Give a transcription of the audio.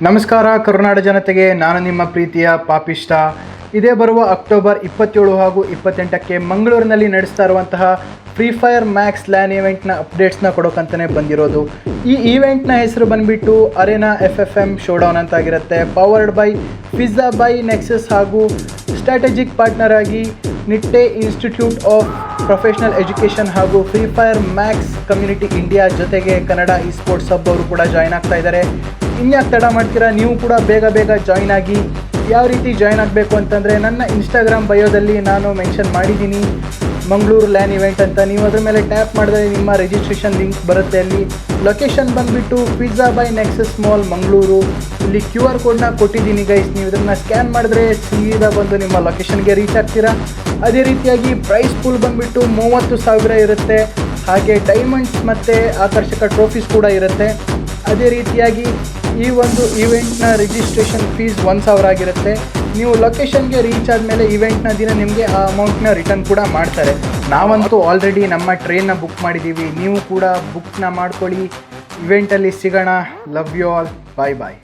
ನಮಸ್ಕಾರ ಕರುನಾಡ ಜನತೆಗೆ, ನಾನು ನಿಮ್ಮ ಪ್ರೀತಿಯ ಪಾಪಿಷ್ಟ. ಇದೇ ಬರುವ ಅಕ್ಟೋಬರ್ 27 ಹಾಗೂ 28ಕ್ಕೆ ಮಂಗಳೂರಿನಲ್ಲಿ ನಡೆಸ್ತಾ ಇರುವಂತಹ ಫ್ರೀ ಫೈರ್ ಮ್ಯಾಕ್ಸ್ ಲ್ಯಾನ್ ಇವೆಂಟ್ನ ಅಪ್ಡೇಟ್ಸ್ನ ಕೊಡೋಕ್ಕಂತಲೇ ಬಂದಿರೋದು. ಈ ಈವೆಂಟ್ನ ಹೆಸರು ಬಂದುಬಿಟ್ಟು ಅರೆನಾ FFM ಶೋಡೌನ್ ಅಂತಾಗಿರುತ್ತೆ. Powered by pizza by Nexus ಹಾಗೂ ಸ್ಟ್ರಾಟಜಿಕ್ ಪಾರ್ಟ್ನರ್ ಆಗಿ Nitte institute of professional education ಹಾಗೂ Free Fire Max community India ಜೊತೆಗೆ ಕನ್ನಡ ಇ ಸ್ಪೋರ್ಟ್ಸ್ ಹಬ್ ಅವರು ಕೂಡ ಜಾಯ್ನ್ ಆಗ್ತಾ ಇದ್ದಾರೆ. ಇನ್ಯಾಕೆ ತಡ ಮಾಡ್ತೀರಾ, ನೀವು ಕೂಡ ಬೇಗ ಜಾಯ್ನ್ ಆಗಿ. ಯಾವ ರೀತಿ ಜಾಯ್ನ್ ಆಗಬೇಕು ಅಂತಂದರೆ, ನನ್ನ ಇನ್ಸ್ಟಾಗ್ರಾಮ್ ಬಯೋದಲ್ಲಿ ನಾನು ಮೆನ್ಷನ್ ಮಾಡಿದ್ದೀನಿ ಮಂಗಳೂರು ಲ್ಯಾನ್ ಇವೆಂಟ್ ಅಂತ. ನೀವು ಅದರ ಮೇಲೆ ಟ್ಯಾಪ್ ಮಾಡಿದ್ರೆ ನಿಮ್ಮ ರಿಜಿಸ್ಟ್ರೇಷನ್ ಲಿಂಕ್ ಬರುತ್ತೆ. ಅಲ್ಲಿ ಲೊಕೇಶನ್ ಬಂದುಬಿಟ್ಟು pizza by nexus mall Mangaluru. ಇಲ್ಲಿ QR ಕೋಡ್ನ ಕೊಟ್ಟಿದ್ದೀನಿ ಗೈಸ್, ನೀವು ಇದನ್ನು ಸ್ಕ್ಯಾನ್ ಮಾಡಿದ್ರೆ ಸೀದಾ ಬಂದು ನಿಮ್ಮ ಲೊಕೇಶನ್ಗೆ ರೀಚ್ ಆಗ್ತೀರಾ. ಅದೇ ರೀತಿಯಾಗಿ ಪ್ರೈಸ್ ಪೂಲ್ ಬಂದುಬಿಟ್ಟು 30,000 ಇರುತ್ತೆ. ಹಾಗೆ ಡೈಮಂಡ್ಸ್ ಮತ್ತು ಆಕರ್ಷಕ ಟ್ರೋಫೀಸ್ ಕೂಡ ಇರುತ್ತೆ. ಅದೇ ರೀತಿಯಾಗಿ ಈ ಒಂದು ಈವೆಂಟ್ನ ರಿಜಿಸ್ಟ್ರೇಷನ್ ಫೀಸ್ 1,000 ಆಗಿರುತ್ತೆ. ನೀವು ಲೊಕೇಶನ್ಗೆ ರೀಚ್ ಆದಮೇಲೆ ಈವೆಂಟ್ನ ದಿನ ನಿಮಗೆ ಆ ಅಮೌಂಟ್ನ ರಿಟರ್ನ್ ಕೂಡ ಮಾಡ್ತಾರೆ. ನಾವಂತೂ ಆಲ್ರೆಡಿ ನಮ್ಮ ಟ್ರೈನ್ನ ಬುಕ್ ಮಾಡಿದ್ದೀವಿ, ನೀವು ಕೂಡ ಬುಕ್ನ ಮಾಡ್ಕೊಳ್ಳಿ. ಇವೆಂಟಲ್ಲಿ ಸಿಗೋಣ. Love you all, bye.